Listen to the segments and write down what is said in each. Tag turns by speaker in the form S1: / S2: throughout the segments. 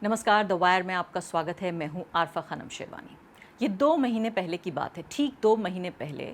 S1: नमस्कार, the wire में आपका स्वागत है। मैं हूं आरफा खानम शेरवानी। ये 2 महीने पहले की बात है। ठीक 2 महीने पहले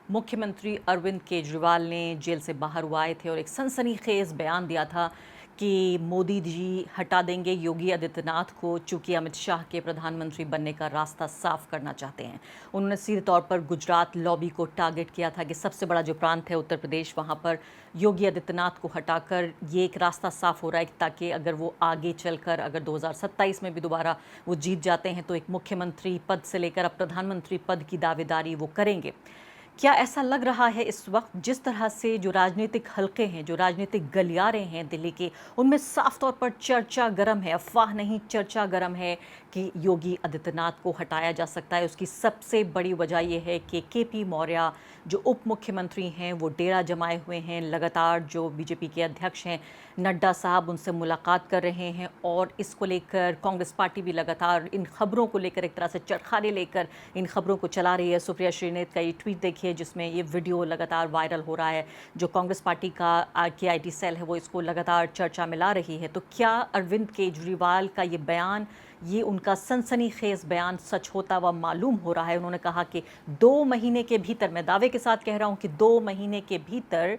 S1: मुख्यमंत्री अरविंद केजरीवाल ने जेल से बाहर हुए आए थे और एक सनसनीखेज बयान दिया था कि मोदी जी हटा देंगे योगी आदित्यनाथ को, चूंकि अमित शाह के प्रधानमंत्री बनने का रास्ता साफ करना चाहते हैं। उन्होंने सीधे तौर पर गुजरात लॉबी को टारगेट किया था कि सबसे बड़ा जो प्रांत है उत्तर प्रदेश, वहाँ पर योगी आदित्यनाथ को हटाकर ये एक रास्ता साफ हो रहा है ताकि अगर वो आगे चलकर अगर 2027 में भी दोबारा वो जीत जाते हैं तो एक मुख्यमंत्री पद से लेकर अब प्रधानमंत्री पद की दावेदारी वो करेंगे। क्या ऐसा लग रहा है इस वक्त जिस तरह से जो राजनीतिक हलके हैं, जो राजनीतिक गलियारे हैं दिल्ली के, उनमें साफ तौर पर चर्चा गर्म है, अफवाह नहीं चर्चा गर्म है कि योगी आदित्यनाथ को हटाया जा सकता है। उसकी सबसे बड़ी वजह यह है कि केपी मौर्य जो उप मुख्यमंत्री हैं वो डेरा जमाए हुए हैं। लगातार जो बीजेपी के अध्यक्ष हैं नड्डा साहब उनसे मुलाकात कर रहे हैं और इसको लेकर कांग्रेस पार्टी भी लगातार इन खबरों को लेकर एक तरह से चरखारे लेकर इन खबरों को चला रही है। सुप्रिया श्रीनेत का ये ट्वीट देखिए जिसमें ये वीडियो लगातार वायरल हो रहा है। जो कांग्रेस पार्टी का KIT सेल है वो इसको लगातार चर्चा में ला रही है। तो क्या अरविंद केजरीवाल का ये बयान, ये उनका सनसनीखेज बयान सच होता हुआ मालूम हो रहा है? उन्होंने कहा कि 2 महीने के भीतर, मैं दावे के साथ कह रहा हूं कि 2 महीने के भीतर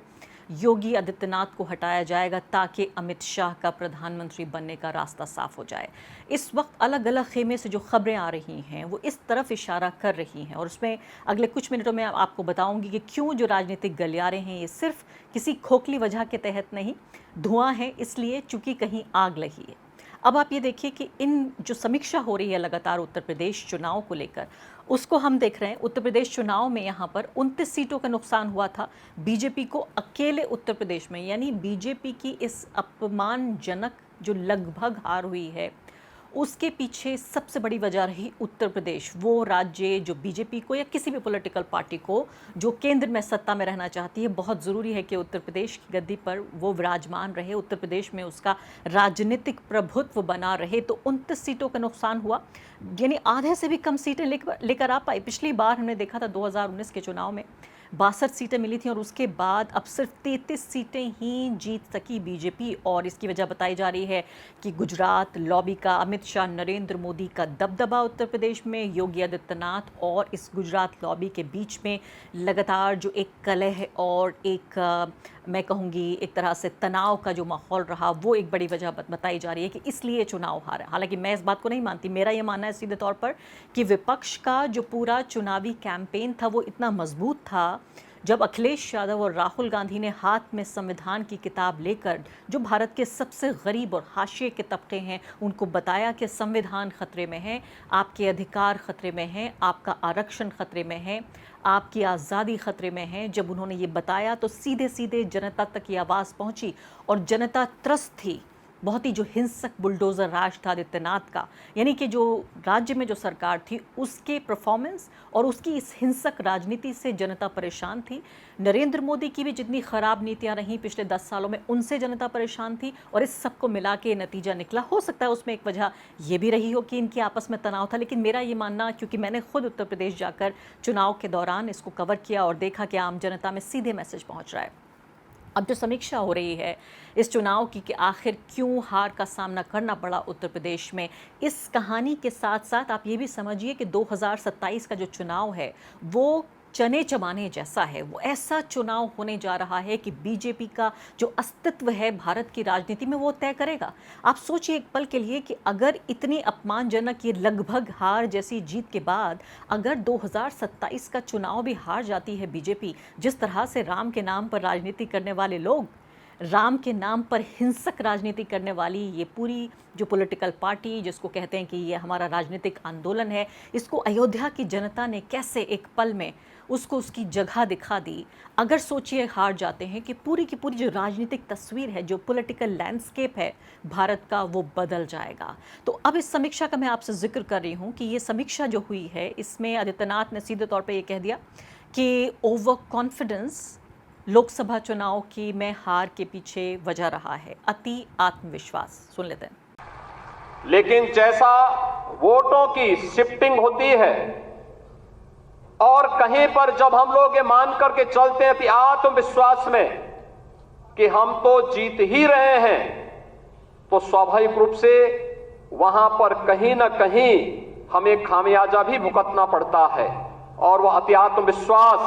S1: योगी आदित्यनाथ को हटाया जाएगा ताकि अमित शाह का प्रधानमंत्री बनने का रास्ता साफ हो जाए। इस वक्त अलग अलग खेमे से जो खबरें आ रही हैं वो इस तरफ इशारा कर रही हैं और उसमें अगले कुछ मिनटों में आपको बताऊंगी कि क्यों जो राजनीतिक गलियारे हैं ये सिर्फ किसी खोखली वजह के तहत नहीं, धुआं है इसलिए चूंकि कहीं आग लगी है। अब आप ये देखिए कि इन जो समीक्षा हो रही है लगातार उत्तर प्रदेश चुनाव को लेकर, उसको हम देख रहे हैं। उत्तर प्रदेश चुनाव में यहाँ पर 29 सीटों का नुकसान हुआ था बीजेपी को अकेले उत्तर प्रदेश में, यानी बीजेपी की इस अपमानजनक जो लगभग हार हुई है उसके पीछे सबसे बड़ी वजह रही उत्तर प्रदेश। वो राज्य जो बीजेपी को या किसी भी पॉलिटिकल पार्टी को जो केंद्र में सत्ता में रहना चाहती है, बहुत ज़रूरी है कि उत्तर प्रदेश की गद्दी पर वो विराजमान रहे, उत्तर प्रदेश में उसका राजनीतिक प्रभुत्व बना रहे। तो 29 सीटों का नुकसान हुआ, यानी आधे से भी कम सीटें लेकर आ पाई। पिछली बार हमने देखा था 2019 के चुनाव में 62 सीटें मिली थी और उसके बाद अब सिर्फ 33 सीटें ही जीत सकी बीजेपी। और इसकी वजह बताई जा रही है कि गुजरात लॉबी का, अमित शाह नरेंद्र मोदी का दबदबा उत्तर प्रदेश में, योगी आदित्यनाथ और इस गुजरात लॉबी के बीच में लगातार जो एक कलह और एक मैं कहूँगी एक तरह से तनाव का जो माहौल रहा, वो एक बड़ी वजह बताई जा रही है कि इसलिए चुनाव हारा। हालांकि मैं इस बात को नहीं मानती। मेरा ये मानना है सीधे तौर पर कि विपक्ष का जो पूरा चुनावी कैंपेन था वो इतना मजबूत था जब अखिलेश यादव और राहुल गांधी ने हाथ में संविधान की किताब लेकर जो भारत के सबसे गरीब और हाशिए के तबके हैं उनको बताया कि संविधान खतरे में है, आपके अधिकार खतरे में हैं, आपका आरक्षण खतरे में है, आपकी आज़ादी खतरे में है। जब उन्होंने ये बताया तो सीधे सीधे जनता तक ये आवाज़ पहुंची और जनता त्रस्त थी। बहुत ही जो हिंसक बुलडोज़र राज था आदित्यनाथ का, यानी कि जो राज्य में जो सरकार थी उसके परफॉर्मेंस और उसकी इस हिंसक राजनीति से जनता परेशान थी। नरेंद्र मोदी की भी जितनी ख़राब नीतियां रहीं पिछले 10 सालों में उनसे जनता परेशान थी और इस सब को मिला के नतीजा निकला। हो सकता है उसमें एक वजह ये भी रही हो कि इनकी आपस में तनाव था, लेकिन मेरा ये मानना, क्योंकि मैंने खुद उत्तर प्रदेश जाकर चुनाव के दौरान इसको कवर किया और देखा कि आम जनता में सीधे मैसेज पहुँच रहा है। अब जो समीक्षा हो रही है इस चुनाव की कि आखिर क्यों हार का सामना करना पड़ा उत्तर प्रदेश में, इस कहानी के साथ साथ आप ये भी समझिए कि 2027 का जो चुनाव है वो चने चबाने जैसा है। वो ऐसा चुनाव होने जा रहा है कि बीजेपी का जो अस्तित्व है भारत की राजनीति में वो तय करेगा। आप सोचिए एक पल के लिए कि अगर इतनी अपमानजनक ये लगभग हार जैसी जीत के बाद अगर 2027 का चुनाव भी हार जाती है बीजेपी, जिस तरह से राम के नाम पर राजनीति करने वाले लोग, राम के नाम पर हिंसक राजनीति करने वाली ये पूरी जो पॉलिटिकल पार्टी जिसको कहते हैं कि ये हमारा राजनीतिक आंदोलन है, इसको अयोध्या की जनता ने कैसे एक पल में उसको उसकी जगह दिखा दी। अगर सोचिए हार जाते हैं कि पूरी की पूरी जो राजनीतिक तस्वीर है, जो पॉलिटिकल लैंडस्केप है भारत का, वो बदल जाएगा। तो अब इस समीक्षा का मैं आपसे जिक्र कर रही हूँ कि ये समीक्षा जो हुई है इसमें आदित्यनाथ ने सीधे तौर पर ये कह दिया कि ओवर कॉन्फिडेंस लोकसभा चुनाव की में हार के पीछे वजह रहा है, अति आत्मविश्वास। सुन लेते हैं।
S2: लेकिन जैसा वोटों की शिफ्टिंग होती है और कहीं पर जब हम लोग ये मान करके चलते हैं कि आत्मविश्वास में कि हम तो जीत ही रहे हैं, तो स्वाभाविक रूप से वहां पर कहीं ना कहीं हमें खामियाजा भी भुगतना पड़ता है। और वह अति आत्मविश्वास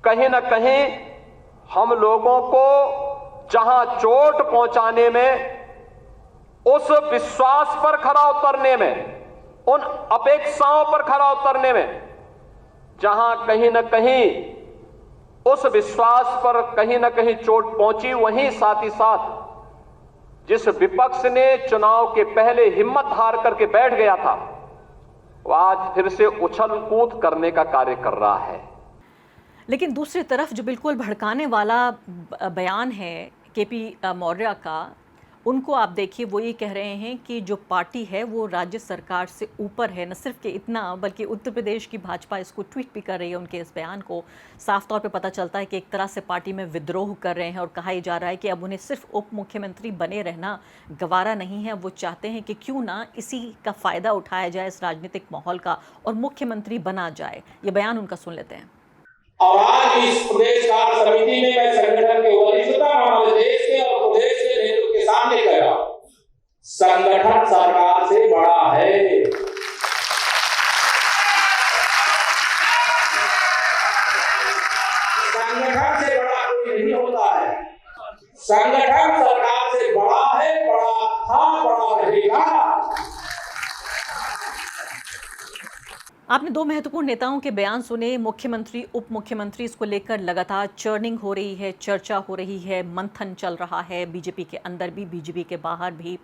S2: कहीं ना कहीं हम लोगों को जहां चोट पहुंचाने में, उस विश्वास पर खरा उतरने में, उन अपेक्षाओं पर खरा उतरने में, जहां कहीं ना कहीं उस विश्वास पर कहीं ना कहीं चोट पहुंची, वहीं साथ ही साथ जिस विपक्ष ने चुनाव के पहले हिम्मत हार करके बैठ गया था, वह आज फिर से उछल कूद करने का कार्य कर रहा है।
S1: लेकिन दूसरी तरफ जो बिल्कुल भड़काने वाला बयान है केपी मौर्य का, उनको आप देखिए, वो ये कह रहे हैं कि जो पार्टी है वो राज्य सरकार से ऊपर है। न सिर्फ कि इतना, बल्कि उत्तर प्रदेश की भाजपा इसको ट्वीट भी कर रही है। उनके इस बयान को साफ तौर पे पता चलता है कि एक तरह से पार्टी में विद्रोह कर रहे हैं और कहा जा रहा है कि अब उन्हें सिर्फ उप मुख्यमंत्री बने रहना गवारा नहीं है। वो चाहते हैं कि क्यों ना इसी का फ़ायदा उठाया जाए, इस राजनीतिक माहौल का, और मुख्यमंत्री बना जाए। ये बयान उनका सुन लेते हैं।
S3: और आज इस प्रदेश कार्य समिति में मैं संगठन के वरिष्ठता हमारे देश के और प्रदेश के नेतृत्व के सामने कह रहा हूं, संगठन सरकार से बड़ा है। संगठन से बड़ा कोई नहीं होता है। संगठन सरकार से बड़ा है, बड़ा था, बड़ा रहेगा।
S1: आपने दो महत्वपूर्ण नेताओं के बयान सुने। मुख्यमंत्री, उप मुख्यमंत्री, इसको लेकर लगातार चर्निंग हो रही है, चर्चा हो रही है, मंथन चल रहा है बीजेपी के अंदर भी, बीजेपी के बाहर भी।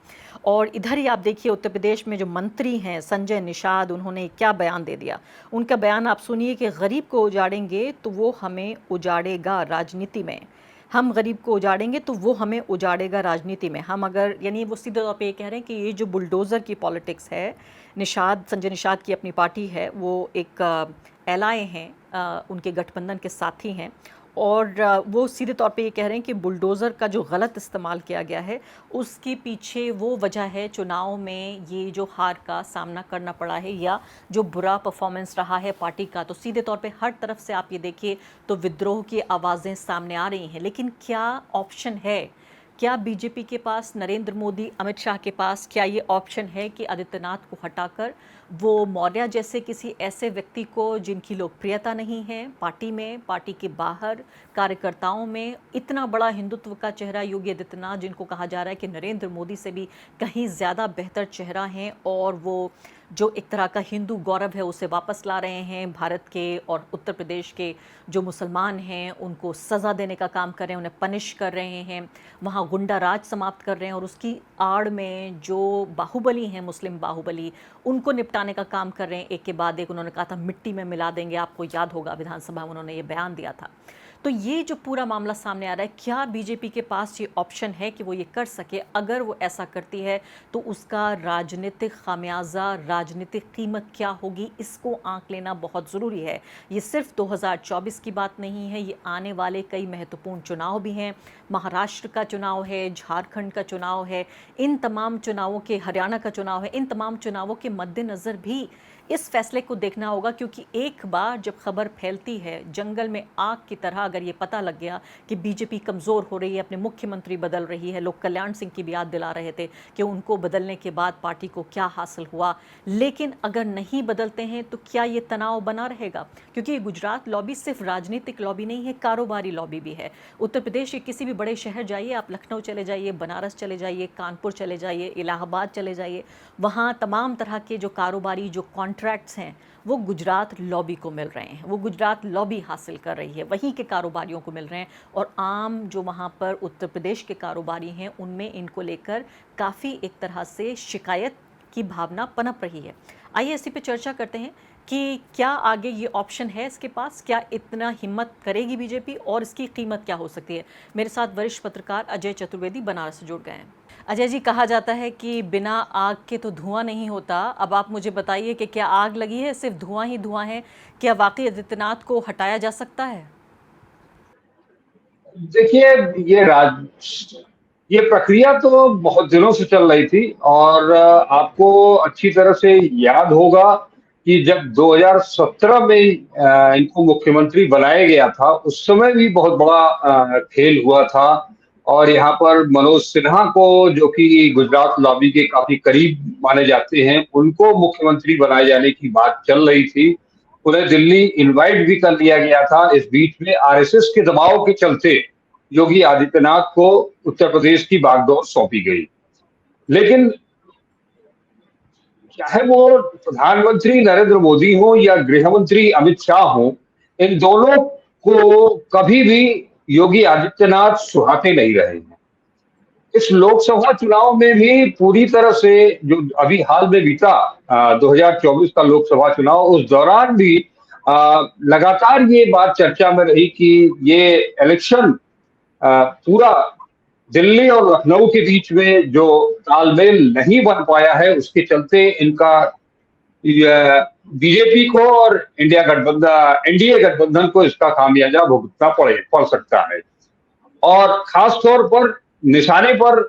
S1: और इधर ही आप देखिए उत्तर प्रदेश में जो मंत्री हैं संजय निषाद, उन्होंने क्या बयान दे दिया। उनका बयान आप सुनिए कि गरीब को उजाड़ेंगे तो वो हमें उजाड़ेगा राजनीति में। हम गरीब को उजाड़ेंगे तो वो हमें उजाड़ेगा राजनीति में। हम अगर, यानी वो सीधे तौर पे ये कह रहे हैं कि ये जो बुलडोज़र की पॉलिटिक्स है, संजय निषाद की अपनी पार्टी है, वो एक एलआई हैं, उनके गठबंधन के साथी हैं, और वो सीधे तौर पे ये कह रहे हैं कि बुलडोज़र का जो गलत इस्तेमाल किया गया है, उसके पीछे वो वजह है चुनाव में ये जो हार का सामना करना पड़ा है, या जो बुरा परफॉर्मेंस रहा है पार्टी का। तो सीधे तौर पे हर तरफ से आप ये देखिए तो विद्रोह की आवाज़ें सामने आ रही हैं। लेकिन क्या ऑप्शन है? क्या बीजेपी के पास, नरेंद्र मोदी, अमित शाह के पास, क्या ये ऑप्शन है कि आदित्यनाथ को हटाकर वो मौर्य जैसे किसी ऐसे व्यक्ति को जिनकी लोकप्रियता नहीं है पार्टी में, पार्टी के बाहर, कार्यकर्ताओं में, इतना बड़ा हिंदुत्व का चेहरा योगी आदित्यनाथ, जिनको कहा जा रहा है कि नरेंद्र मोदी से भी कहीं ज़्यादा बेहतर चेहरा हैं, और वो जो एक तरह का हिंदू गौरव है उसे वापस ला रहे हैं। भारत के और उत्तर प्रदेश के जो मुसलमान हैं उनको सज़ा देने का काम कर रहे हैं, उन्हें पनिश कर रहे हैं, वहाँ गुंडा राज समाप्त कर रहे हैं, और उसकी आड़ में जो बाहुबली हैं, मुस्लिम बाहुबली, उनको निपटाने का काम कर रहे हैं। एक के बाद एक उन्होंने कहा था मिट्टी में मिला देंगे, आपको याद होगा विधानसभा में उन्होंने ये बयान दिया था। तो ये जो पूरा मामला सामने आ रहा है, क्या बीजेपी के पास ये ऑप्शन है कि वो ये कर सके? अगर वो ऐसा करती है तो उसका राजनीतिक खामियाजा, राजनीतिक कीमत क्या होगी, इसको आंक लेना बहुत ज़रूरी है। ये सिर्फ 2024 की बात नहीं है, ये आने वाले कई महत्वपूर्ण चुनाव भी हैं। महाराष्ट्र का चुनाव है, झारखंड का चुनाव है, इन तमाम चुनावों के, हरियाणा का चुनाव है, इन तमाम चुनावों के मद्देनज़र भी इस फैसले को देखना होगा। क्योंकि एक बार जब खबर फैलती है जंगल में आग की तरह, अगर ये पता लग गया कि बीजेपी कमज़ोर हो रही है, अपने मुख्यमंत्री बदल रही है, लोग कल्याण सिंह की भी याद दिला रहे थे कि उनको बदलने के बाद पार्टी को क्या हासिल हुआ, लेकिन अगर नहीं बदलते हैं तो क्या ये तनाव बना रहेगा? क्योंकि ये गुजरात लॉबी सिर्फ राजनीतिक लॉबी नहीं है, कारोबारी लॉबी भी है। उत्तर प्रदेश के किसी भी बड़े शहर जाइए, आप लखनऊ चले जाइए, बनारस चले जाइए, कानपुर चले जाइए, इलाहाबाद चले जाइए, वहाँ तमाम तरह के जो कारोबारी, जो कॉन्ट्रैक्ट्स हैं, वो गुजरात लॉबी को मिल रहे हैं, वो गुजरात लॉबी हासिल कर रही है, वहीं के कारोबारियों को मिल रहे हैं। और आम जो वहाँ पर उत्तर प्रदेश के कारोबारी हैं, उनमें इनको लेकर काफ़ी एक तरह से शिकायत की भावना पनप रही है। आइए इसी पे चर्चा करते हैं कि क्या आगे ये ऑप्शन है इसके पास, क्या इतना हिम्मत करेगी बीजेपी, और इसकी कीमत क्या हो सकती है। मेरे साथ वरिष्ठ पत्रकार अजय चतुर्वेदी बनारस से जुड़ गए हैं। अजय जी, कहा जाता है कि बिना आग के तो धुआं नहीं होता। अब आप मुझे बताइए कि क्या आग लगी है, सिर्फ धुआं ही धुआं है? क्या वाकई आदित्यनाथ को हटाया जा सकता है?
S4: देखिए, ये प्रक्रिया तो बहुत दिनों से चल रही थी, और आपको अच्छी तरह से याद होगा कि जब 2017 में इनको मुख्यमंत्री बनाया गया था, उस समय भी बहुत बड़ा खेल हुआ था, और यहाँ पर मनोज सिन्हा को, जो कि गुजरात लॉबी के काफी करीब माने जाते हैं, उनको मुख्यमंत्री बनाए जाने की बात चल रही थी। उन्हें दिल्ली इनवाइट भी कर लिया गया था। इस बीच में आरएसएस के दबाव के चलते योगी आदित्यनाथ को उत्तर प्रदेश की बागडोर सौंपी गई। लेकिन चाहे वो प्रधानमंत्री नरेंद्र मोदी हो या गृह मंत्री अमित शाह हो, इन दोनों को कभी भी योगी आदित्यनाथ सुहाते नहीं रहे हैं। इस लोकसभा चुनाव में भी पूरी तरह से, जो अभी हाल में बीता 2024 का लोकसभा चुनाव, उस दौरान भी लगातार ये बात चर्चा में रही कि ये इलेक्शन पूरा दिल्ली और लखनऊ के बीच में जो तालमेल नहीं बन पाया है, उसके चलते इनका बीजेपी को और एनडीए गठबंधन को इसका खामियाजा भुगतना पड़ सकता है। और खास तौर पर निशाने पर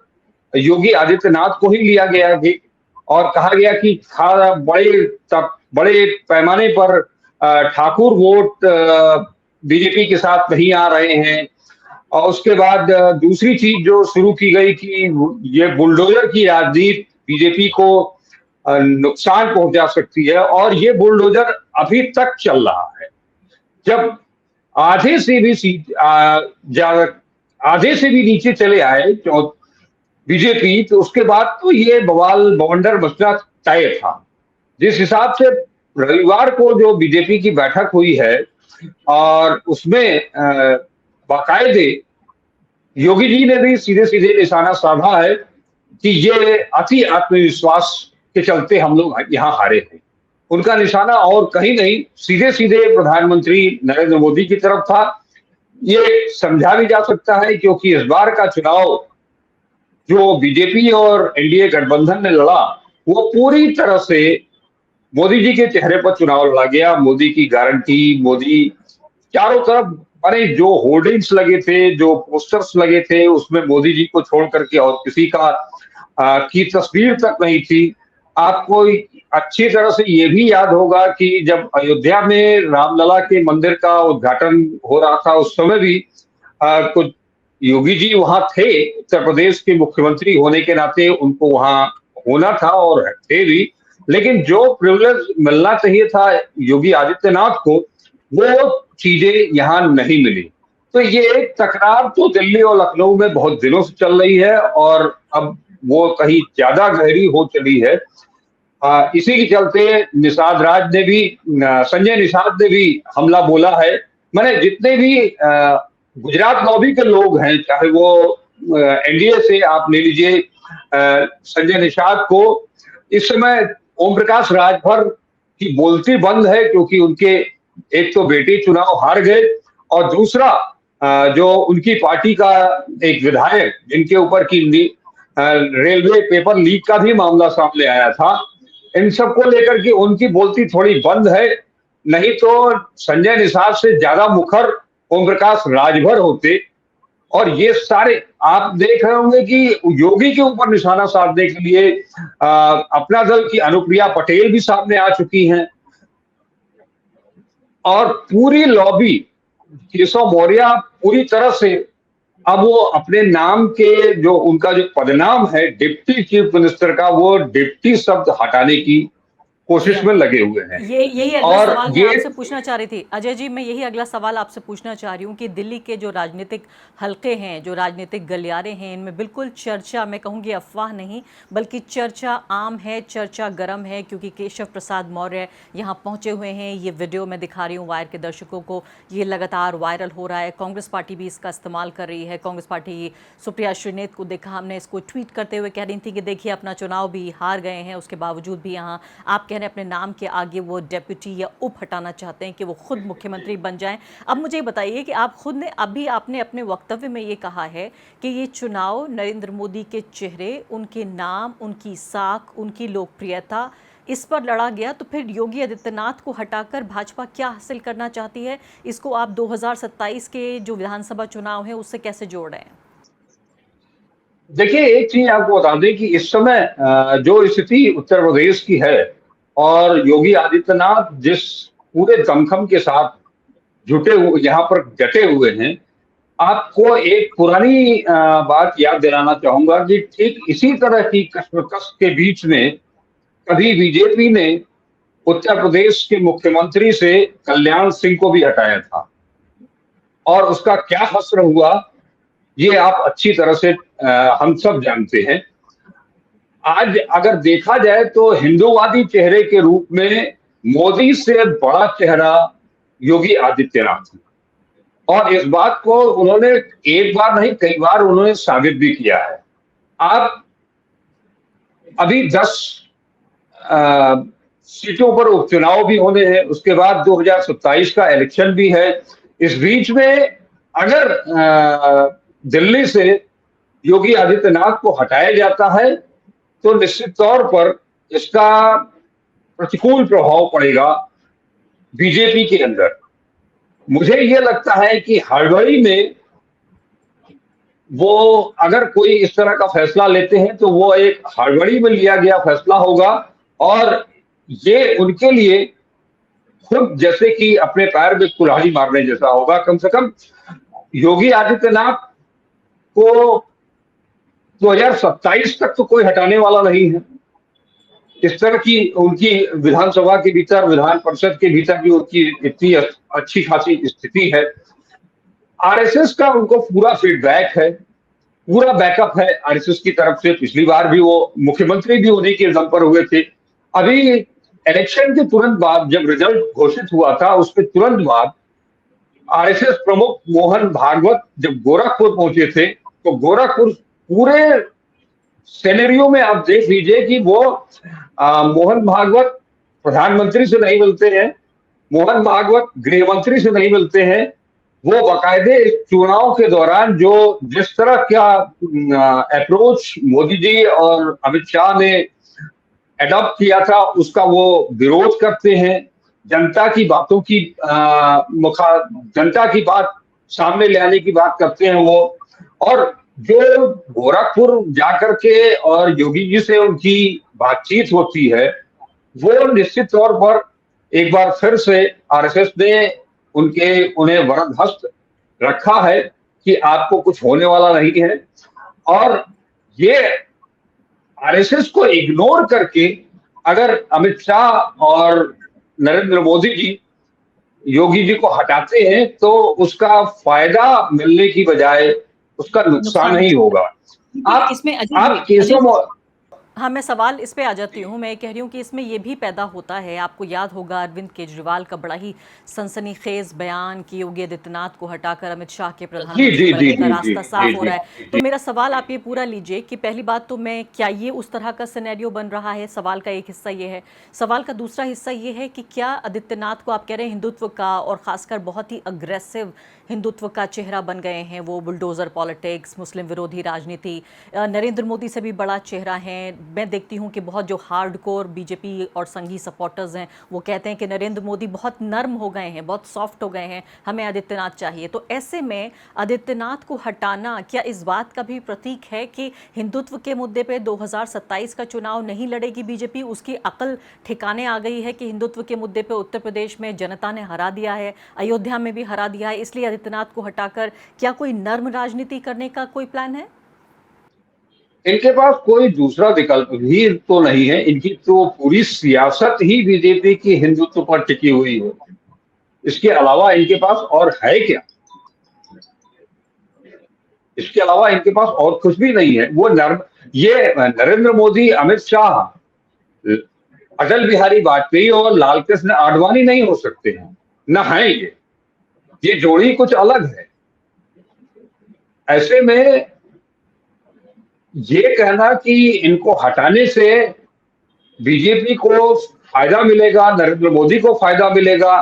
S4: योगी आदित्यनाथ को ही लिया गया और कहा गया कि बड़े पैमाने पर ठाकुर वोट बीजेपी के साथ नहीं आ रहे हैं। और उसके बाद दूसरी चीज जो शुरू की गई कि ये बुलडोजर की राजनीति बीजेपी को नुकसान पहुंचा सकती है, और ये बुलडोजर अभी तक चल रहा है। जब आधे से भी नीचे चले आए बीजेपी, तो उसके बाद तो ये बवाल बवंडर मचना तय था। जिस हिसाब से रविवार को जो बीजेपी की बैठक हुई है, और उसमें बाकायदे योगी जी ने भी सीधे सीधे निशाना साधा है कि ये अति आत्मविश्वास के चलते हम लोग यहाँ हारे हैं। उनका निशाना और कहीं नहीं, सीधे सीधे प्रधानमंत्री नरेंद्र मोदी की तरफ था। ये समझा भी जा सकता है क्योंकि इस बार का चुनाव जो बीजेपी और एनडीए गठबंधन ने लड़ा, वो पूरी तरह से मोदी जी के चेहरे पर चुनाव लड़ा गया। मोदी की गारंटी, मोदी चारों तरफ, अरे जो होर्डिंग्स लगे थे, जो पोस्टर्स लगे थे, उसमें मोदी जी को छोड़ करके और किसी की तस्वीर तक नहीं थी। आपको अच्छी तरह से ये भी याद होगा कि जब अयोध्या में रामलला के मंदिर का उद्घाटन हो रहा था, उस समय भी कुछ योगी जी वहां थे। उत्तर प्रदेश के मुख्यमंत्री होने के नाते उनको वहां होना था और थे भी, लेकिन जो प्रिविलेज मिलना चाहिए था योगी आदित्यनाथ को, वो चीजें यहाँ नहीं मिली। तो ये एक तकरार तो दिल्ली और लखनऊ में बहुत दिनों से चल रही है, और अब वो कहीं ज्यादा गहरी हो चली है। इसी के चलते संजय निषाद ने भी हमला बोला है। मैंने जितने भी गुजरात लॉबी के लोग हैं, चाहे वो एनडीए से आप ले लीजिए संजय निषाद को, इस समय ओम प्रकाश राजभर की बोलती बंद है, क्योंकि उनके एक तो बेटे चुनाव हार गए, और दूसरा जो उनकी पार्टी का एक विधायक, जिनके ऊपर की रेलवे पेपर लीक का भी मामला सामने आया था, इन सबको लेकर के उनकी बोलती थोड़ी बंद है। नहीं तो संजय निषाद से ज्यादा मुखर ओम प्रकाश राजभर होते। और ये सारे आप देख रहे होंगे कि योगी के ऊपर निशाना साधने के लिए अपना दल की अनुप्रिया पटेल भी सामने आ चुकी हैं, और पूरी लॉबी, केशव मौर्य पूरी तरह से अब वो अपने नाम के जो उनका जो पदनाम है डिप्टी चीफ मिनिस्टर का, वो डिप्टी शब्द हटाने की कोशिश में लगे हुए हैं।
S1: यही अगला सवाल मैं आपसे पूछना चाह रही थी अजय जी। मैं यही अगला सवाल आपसे पूछना चाह रही हूँ कि दिल्ली के जो राजनीतिक हलके हैं, जो राजनीतिक गलियारे हैं, इनमें बिल्कुल चर्चा, मैं कहूँगी अफवाह नहीं बल्कि चर्चा आम है, चर्चा गर्म है, क्योंकि केशव प्रसाद मौर्य यहाँ पहुँचे हुए हैं। ये वीडियो मैं दिखा रही हूँ वायर के दर्शकों को, ये लगातार वायरल हो रहा है। कांग्रेस पार्टी भी इसका इस्तेमाल कर रही है। कांग्रेस पार्टी सुप्रिया श्रीनेत को देखा हमने, इसको ट्वीट करते हुए कह रही थी कि देखिए अपना चुनाव भी हार गए हैं, उसके बावजूद भी यहाँ आप अपने नाम के आगे वो डेप्यूटी या उप हटाना चाहते हैं कि वो खुद मुख्यमंत्री बन जाएं। अब मुझे ये बताइए कि आप खुद ने आपने अपने वक्तव्य में ये कहा है कि ये चुनाव नरेंद्र मोदी के चेहरे, उनके नाम, उनकी साख, उनकी लोकप्रियता, इस पर लड़ा गया, तो फिर योगी आदित्यनाथ को हटाकर भाजपा क्या हासिल करना चाहती है? इसको आप 2027 के जो विधानसभा चुनाव है उससे कैसे जोड़ रहे हैं?
S4: देखिए, एक चीज आपको बता दें कि इस समय जो स्थिति उत्तर प्रदेश की है, और योगी आदित्यनाथ जिस पूरे दमखम के साथ यहाँ पर डटे हुए हैं, आपको एक पुरानी बात याद दिलाना चाहूंगा कि ठीक इसी तरह की कशमकश के बीच में कभी बीजेपी ने उत्तर प्रदेश के मुख्यमंत्री से कल्याण सिंह को भी हटाया था, और उसका क्या हश्र हुआ ये आप अच्छी तरह से हम सब जानते हैं। आज अगर देखा जाए तो हिंदूवादी चेहरे के रूप में मोदी से बड़ा चेहरा योगी आदित्यनाथ है, और इस बात को उन्होंने एक बार नहीं कई बार उन्होंने साबित भी किया है। आप अभी 10 सीटों पर उपचुनाव भी होने हैं, उसके बाद 2027 का इलेक्शन भी है। इस बीच में अगर दिल्ली से योगी आदित्यनाथ को हटाया जाता है तो निश्चित तौर पर इसका प्रतिकूल प्रभाव पड़ेगा बीजेपी के अंदर। मुझे यह लगता है कि हड़बड़ी में वो अगर कोई इस तरह का फैसला लेते हैं तो वो एक हड़बड़ी में लिया गया फैसला होगा, और ये उनके लिए खुद जैसे कि अपने पैर में कुल्हाड़ी मारने जैसा होगा। कम से कम योगी आदित्यनाथ को 2027 तक तो कोई हटाने वाला नहीं है। इस तरह की उनकी विधानसभा के भीतर, विधान परिषद के भीतर भी उनकी इतनी अच्छी खासी स्थिति है। आरएसएस का उनको पूरा फीडबैक है, पूरा बैकअप है आरएसएस की तरफ से। पिछली बार भी वो मुख्यमंत्री भी उन्हीं के दम पर हुए थे। अभी इलेक्शन के तुरंत बाद जब रिजल्ट घोषित हुआ था, उसके तुरंत बाद आरएसएस प्रमुख मोहन भागवत जब गोरखपुर पहुंचे थे, तो गोरखपुर पूरे सिनेरियो में आप देख लीजिए कि वो मोहन भागवत प्रधानमंत्री से नहीं मिलते हैं, मोहन भागवत गृह मंत्री से नहीं मिलते हैं। वो बाकायदे इस चुनाव के दौरान जो जिस तरह का अप्रोच मोदी जी और अमित शाह ने एडॉप्ट किया था, उसका वो विरोध करते हैं। जनता की बातों की जनता की बात सामने ले आने की बात करते हैं वो। और जो गोरखपुर जाकर के और योगी जी से उनकी बातचीत होती है, वो निश्चित तौर पर एक बार फिर से आरएसएस ने उन्हें वरदहस्त रखा है कि आपको कुछ होने वाला नहीं है। और ये आरएसएस को इग्नोर करके अगर अमित शाह और नरेंद्र मोदी जी योगी जी को हटाते हैं तो उसका फायदा मिलने की बजाय उसका नुकसान ही होगा। आप केसों
S1: हाँ, मैं सवाल इस पे आ जाती हूँ। मैं कह रही हूँ कि इसमें ये भी पैदा होता है, आपको याद होगा अरविंद केजरीवाल का बड़ा ही सनसनीखेज बयान कि योगी आदित्यनाथ को हटाकर अमित शाह के प्रधानमंत्री बनने का रास्ता साफ हो रहा है। तो मेरा सवाल आप ये पूरा लीजिए कि पहली बात तो मैं क्या ये उस तरह का सिनेरियो बन रहा है? सवाल का एक हिस्सा ये है। सवाल का दूसरा हिस्सा ये है कि क्या आदित्यनाथ को आप कह रहे हैं हिंदुत्व का और खासकर बहुत ही अग्रेसिव हिंदुत्व का चेहरा बन गए हैं, वो बुलडोजर पॉलिटिक्स, मुस्लिम विरोधी राजनीति, नरेंद्र मोदी से भी बड़ा चेहरा है। मैं देखती हूँ कि बहुत जो हार्डकोर बीजेपी और संघी सपोर्टर्स हैं वो कहते हैं कि नरेंद्र मोदी बहुत नर्म हो गए हैं, बहुत सॉफ्ट हो गए हैं, हमें आदित्यनाथ चाहिए। तो ऐसे में आदित्यनाथ को हटाना क्या इस बात का भी प्रतीक है कि हिंदुत्व के मुद्दे पे 2027 का चुनाव नहीं लड़ेगी बीजेपी? उसकी अकल ठिकाने आ गई है कि हिंदुत्व के मुद्दे पे उत्तर प्रदेश में जनता ने हरा दिया है, अयोध्या में भी हरा दिया है, इसलिए आदित्यनाथ को हटाकर क्या कोई नर्म राजनीति करने का कोई प्लान है?
S4: इनके पास कोई दूसरा विकल्प भी तो नहीं है। इनकी तो पूरी सियासत ही बीजेपी की हिंदुत्व पर टिकी हुई है। इसके अलावा इनके पास और है क्या? इसके अलावा इनके पास और कुछ भी नहीं है। वो ये नरेंद्र मोदी, अमित शाह, अटल बिहारी वाजपेयी और लाल कृष्ण आडवाणी नहीं हो सकते हैं, न है ये जोड़ी कुछ अलग है। ऐसे में ये कहना कि इनको हटाने से बीजेपी को फायदा मिलेगा, नरेंद्र मोदी को फायदा मिलेगा।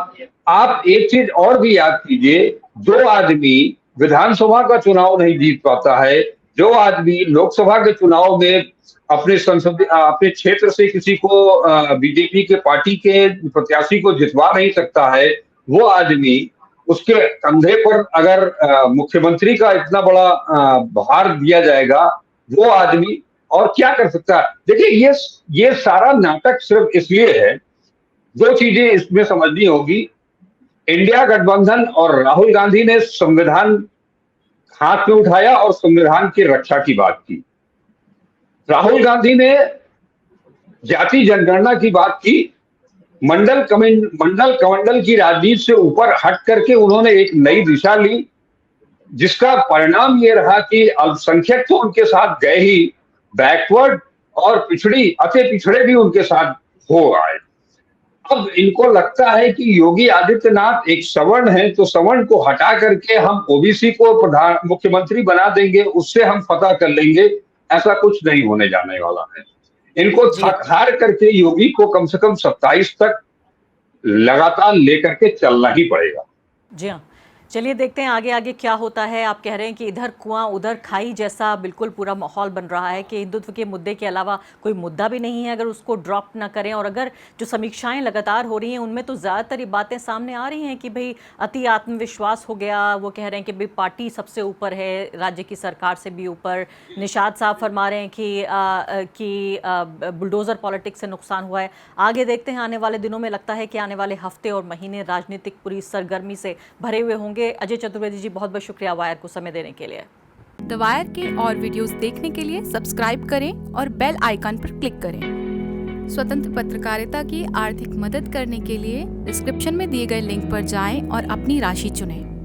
S4: आप एक चीज और भी याद कीजिए, जो आदमी विधानसभा का चुनाव नहीं जीत पाता है, जो आदमी लोकसभा के चुनाव में अपने क्षेत्र से किसी को बीजेपी के पार्टी के प्रत्याशी को जितवा नहीं सकता है, वो आदमी उसके कंधे पर अगर मुख्यमंत्री का इतना बड़ा भार दिया जाएगा, वो आदमी और क्या कर सकता है? देखिए, ये सारा नाटक सिर्फ इसलिए है, दो चीजें इसमें समझनी होगी। इंडिया गठबंधन और राहुल गांधी ने संविधान हाथ में उठाया और संविधान की रक्षा की बात की। राहुल गांधी ने जाति जनगणना की बात की। मंडल कमंडल की राजनीति से ऊपर हट करके उन्होंने एक नई दिशा ली, जिसका परिणाम ये रहा कि अल्पसंख्यक तो उनके साथ गए ही, बैकवर्ड और अति पिछड़े भी उनके साथ हो आए। अब इनको लगता है कि योगी आदित्यनाथ एक सवर्ण है, तो सवर्ण को हटा करके हम ओबीसी को मुख्यमंत्री बना देंगे, उससे हम फतह कर लेंगे। ऐसा कुछ नहीं होने जाने वाला है। इनको थक हार करके योगी को कम से कम 27 तक लगातार लेकर के चलना ही पड़ेगा।
S1: जी हाँ, चलिए देखते हैं आगे आगे क्या होता है। आप कह रहे हैं कि इधर कुआं उधर खाई जैसा बिल्कुल पूरा माहौल बन रहा है कि हिंदुत्व के मुद्दे के अलावा कोई मुद्दा भी नहीं है अगर उसको ड्रॉप ना करें। और अगर जो समीक्षाएं लगातार हो रही हैं उनमें तो ज़्यादातर ये बातें सामने आ रही हैं कि भाई अति आत्मविश्वास हो गया। वो कह रहे हैं कि भाई पार्टी सबसे ऊपर है, राज्य की सरकार से भी ऊपर। निषाद साहब फरमा रहे हैं कि बुलडोज़र पॉलिटिक्स से नुकसान हुआ है। आगे देखते हैं आने वाले दिनों में, लगता है कि आने वाले हफ्ते और महीने राजनीतिक पूरी सरगर्मी से भरे हुए होंगे। अजय चतुर्वेदी जी, बहुत बहुत शुक्रिया वायर को समय देने के लिए।
S5: द वायर के और वीडियोस देखने के लिए सब्सक्राइब करें और बेल आइकन पर क्लिक करें। स्वतंत्र पत्रकारिता की आर्थिक मदद करने के लिए डिस्क्रिप्शन में दिए गए लिंक पर जाएं और अपनी राशि चुनें।